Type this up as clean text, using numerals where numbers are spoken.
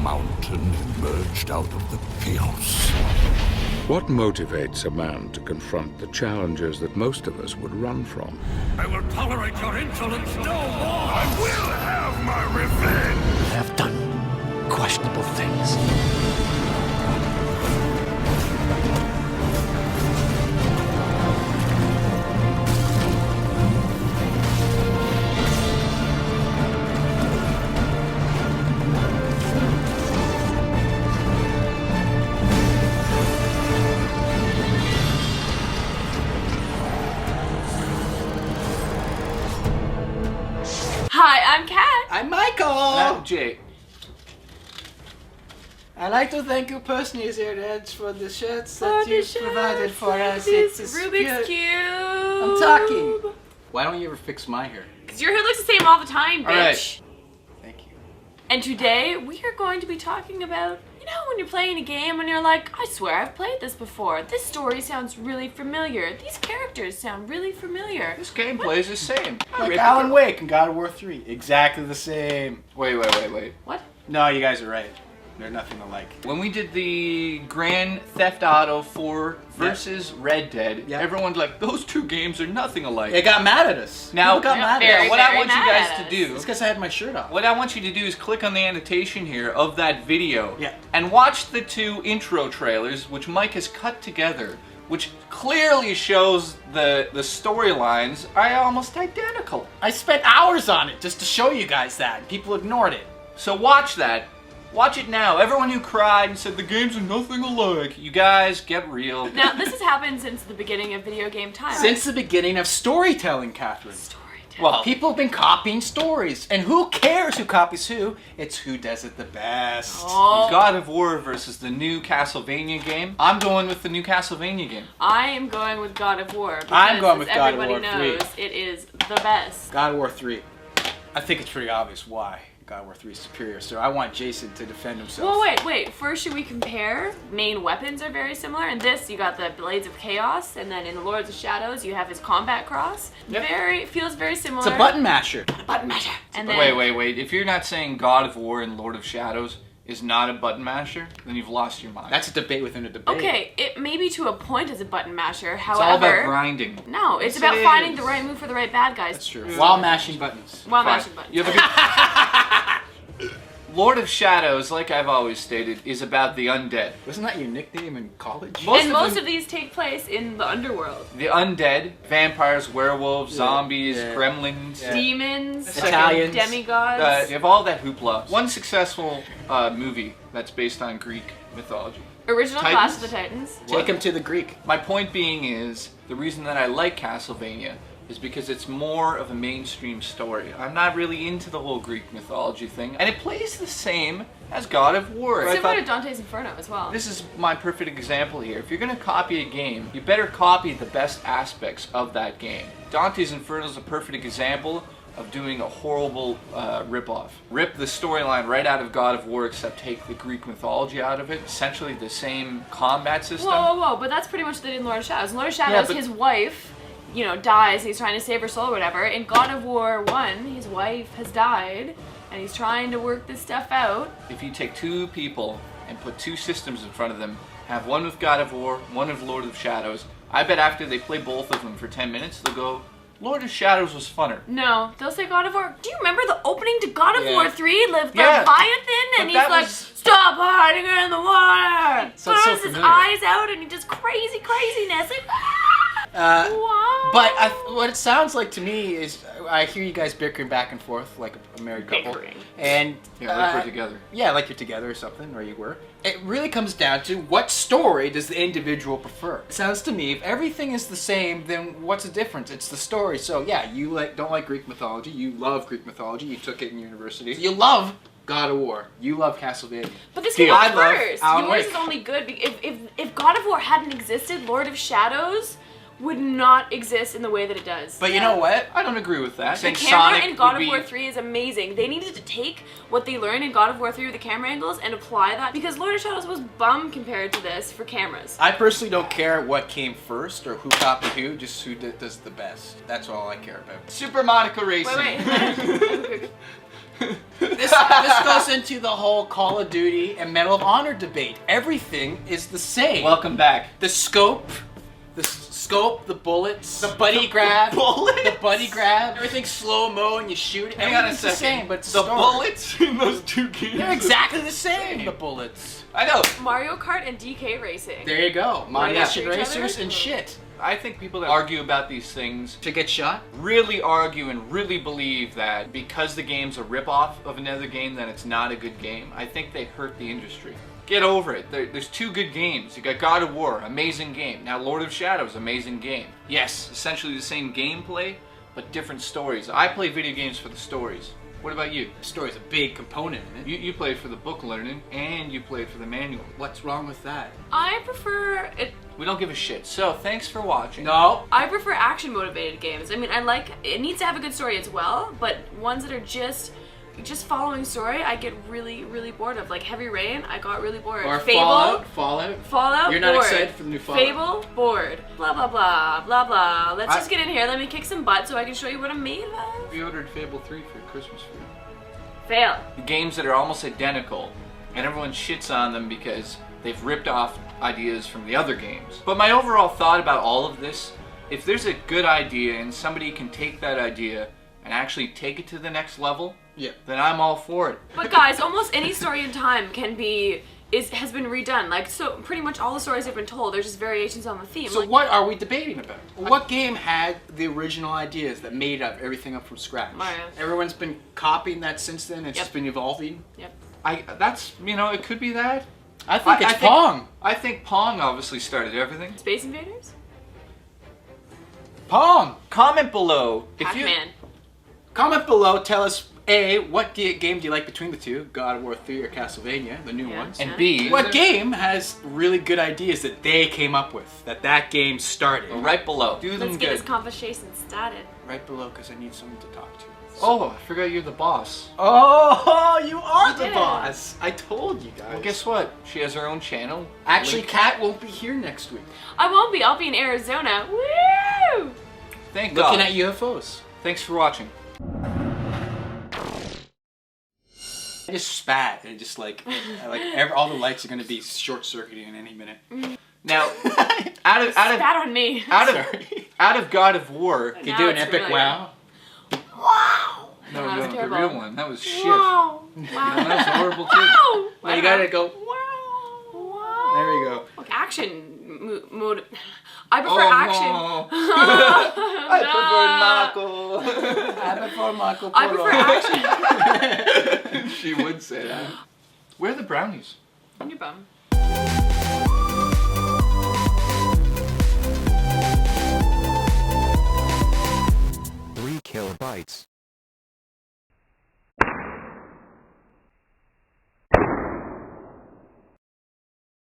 mountain emerged out of the chaos. What motivates a man to confront the challenges that most of us would run from? I will tolerate your insolence no more! I will have my revenge! I have done questionable things. Hi, I'm Kat. I'm Michael! I'm Jay. I'd like to thank you personally, Zerdeds, for the shirts that For you the shirts, provided for us. This It's Rubik's pure- Cube. I'm talking. Why don't you ever fix my hair? Because your hair looks the same all the time, bitch. All right. Thank you. And today, we are going to be talking about, you know, when you're playing a game and you're like, I swear I've played this before. This story sounds really familiar. These characters sound really familiar. This gameplay is the same. Like Alan Wake and God of War 3. Exactly the same. Wait. What? No, you guys are right. They're nothing alike. When we did the Grand Theft Auto 4 versus Red Dead, Yeah. everyone's like, those two games are nothing alike. They got mad at us. Now- People got Yeah, mad very, at us. what I very want you mad guys at to us. do, It's because I had my shirt off. what I want you to do is click on the annotation here of that video Yeah. and watch the two intro trailers, which Mike has cut together, which clearly shows the storylines are almost identical. I spent hours on it just to show you guys that, and people ignored it. So watch that. Watch it now. Everyone who cried and said the games are nothing alike, you guys get real. Now, this has happened since the beginning of video game time. Since the beginning of storytelling, Catherine. Storytelling. Well, People have been copying stories, and who cares who copies who? It's who does it the best. Oh, God of War versus the new Castlevania game. I'm going with the new Castlevania game. I am going with God of War. I'm because, going with as God of everybody War 3. knows, it is the best. God of War 3. I think it's pretty obvious why God of War 3 is superior, so I want Jason to defend himself. Well, wait. First, should we compare? Main weapons are very similar. In this, you got the Blades of Chaos, and then in the Lords of Shadows, you have his combat cross. Yep. Feels very similar. It's a button masher. Button masher. And then, Wait. If you're not saying God of War and Lord of Shadows is not a button masher, then you've lost your mind. That's a debate within a debate. Okay, it maybe to a point is a button masher. It's all about However, grinding. no, it's Yes, about it finding is. the right move for the right bad guys. That's true. While mashing buttons. While Fine. mashing buttons. You have a good... Lord of Shadows, like I've always stated, is about the undead. Wasn't that your nickname in college? Most And of most them- of these take place in the underworld. The undead, vampires, werewolves, zombies, Yeah. gremlins. Yeah. Demons, Italians. demigods. You have all that hoopla. One successful movie that's based on Greek mythology. Original Titans? Clash of the Titans. Take him to the Greek. My point being is, the reason that I like Castlevania is because it's more of a mainstream story. I'm not really into the whole Greek mythology thing, and it plays the same as God of War. I Similar thought- to Dante's Inferno as well. This is my perfect example here. If you're going to copy a game, you better copy the best aspects of that game. Dante's Inferno is a perfect example of doing a horrible rip-off. Rip the storyline right out of God of War, except take the Greek mythology out of it. Essentially the same combat system. Whoa, but that's pretty much what they did in Lord of Shadows. In Lord of Shadows, but- his wife, you know, dies, and he's trying to save her soul or whatever. In God of War 1, his wife has died, and he's trying to work this stuff out. If you take two people and put two systems in front of them, have one with God of War, one with Lord of Shadows, I bet after they play both of them for 10 minutes, they'll go, Lord of Shadows was funner. No, they'll say God of War. Do you remember the opening to God of Yeah. War 3? The Yeah. Leviathan? And But he's that like, was- stop hiding in the water! Sounds so Throws his familiar. eyes out and he does craziness. Like, wow. But what it sounds like to me is, I hear you guys bickering back and forth like a married couple. Bickering. And Yeah, like we're together. Yeah, like you're together or something, or you were. It really comes down to what story does the individual prefer. It sounds to me, if everything is the same, then what's the difference? It's the story. So yeah, you don't like Greek mythology. You love Greek mythology. You took it in university. You love God of War. You love Castlevania. But this Dude, came I out love first. Alan Yours Wake. is only good if God of War hadn't existed, Lord of Shadows would not exist in the way that it does. But you know what? I don't agree with that. The Saying camera Sonic in God would of War be- 3 is amazing. They needed to take what they learned in God of War 3 with the camera angles and apply that, because Lord of Shadows was bum compared to this for cameras. I personally don't care what came first or who copied who, just who does the best. That's all I care about. Super Monaco Racing. Wait. This goes into the whole Call of Duty and Medal of Honor debate. Everything is the same. Welcome back. The scope, the bullets, the buddy grab, the buddy grab. Everything's slow mo and you shoot. Hang on a Everything's second. the same, but it's the a story. bullets in those two games. They're exactly the same. The bullets. I know. Mario Kart and DK Racing. There you go. Mario after each Racers other? and shit. I think people that argue about these things To get shot? really argue and really believe that because the game's a ripoff of another game, then it's not a good game. I think they hurt the industry. Get over it. There's two good games. You got God of War, amazing game. Now Lord of Shadows, amazing game. Yes, essentially the same gameplay, but different stories. I play video games for the stories. What about you? The story's a big component in it. You played for the book learning, and you played for the manual. What's wrong with that? I prefer it. We don't give a shit. So, thanks for watching. No. I prefer action motivated games. I mean, it needs to have a good story as well, but ones that are just following story, I get really, really bored of. Like Heavy Rain, I got really bored. Or Fable, Fallout. You're not bored. excited for the new Fallout. Fable, bored. Blah blah blah blah blah. Let's just get in here. Let me kick some butt so I can show you what I'm made of. We ordered Fable 3 for Christmas for you. Fail. Games that are almost identical, and everyone shits on them because they've ripped off ideas from the other games. But my overall thought about all of this, if there's a good idea and somebody can take that idea and actually take it to the next level, then I'm all for it. But guys, almost any story in time has been redone. Like, so pretty much all the stories have been told. There's just variations on the theme. So like, what are we debating about? What game had the original ideas that made up everything up from scratch? Mario. Everyone's been copying that since then. It's just been evolving. Yep. It could be that. I think it's Pong. I think Pong obviously started everything. Space Invaders? Pong. Comment below if you Pac-Man. Comment below. Tell us A, what game do you like between the two, God of War 3 or Castlevania, the new ones? and B. What game has really good ideas that they came up with, that game started? Right below. Do them Let's get good. this conversation started. Right below, because I need someone to talk to. Oh, I forgot you're the boss. Oh, you are the did. boss. I told you guys. Well, guess what? She has her own channel. Actually, Link. Kat won't be here next week. I won't be. I'll be in Arizona. Woo! Thank Looking God. at UFOs. Thanks for watching. I just spat and just all the lights are gonna be short-circuiting in any minute. Now, out of Spat on me. out of God of War. You Now do an it's epic really- wow. No, That was the terrible. real one. That was shit. Wow. No, Wow. that was horrible too. Wow. Now you gotta go. Wow. There we go. Like action mode. I prefer action. No. I prefer Marco Polo. I prefer action. She would say that. Where are the brownies? On your bum.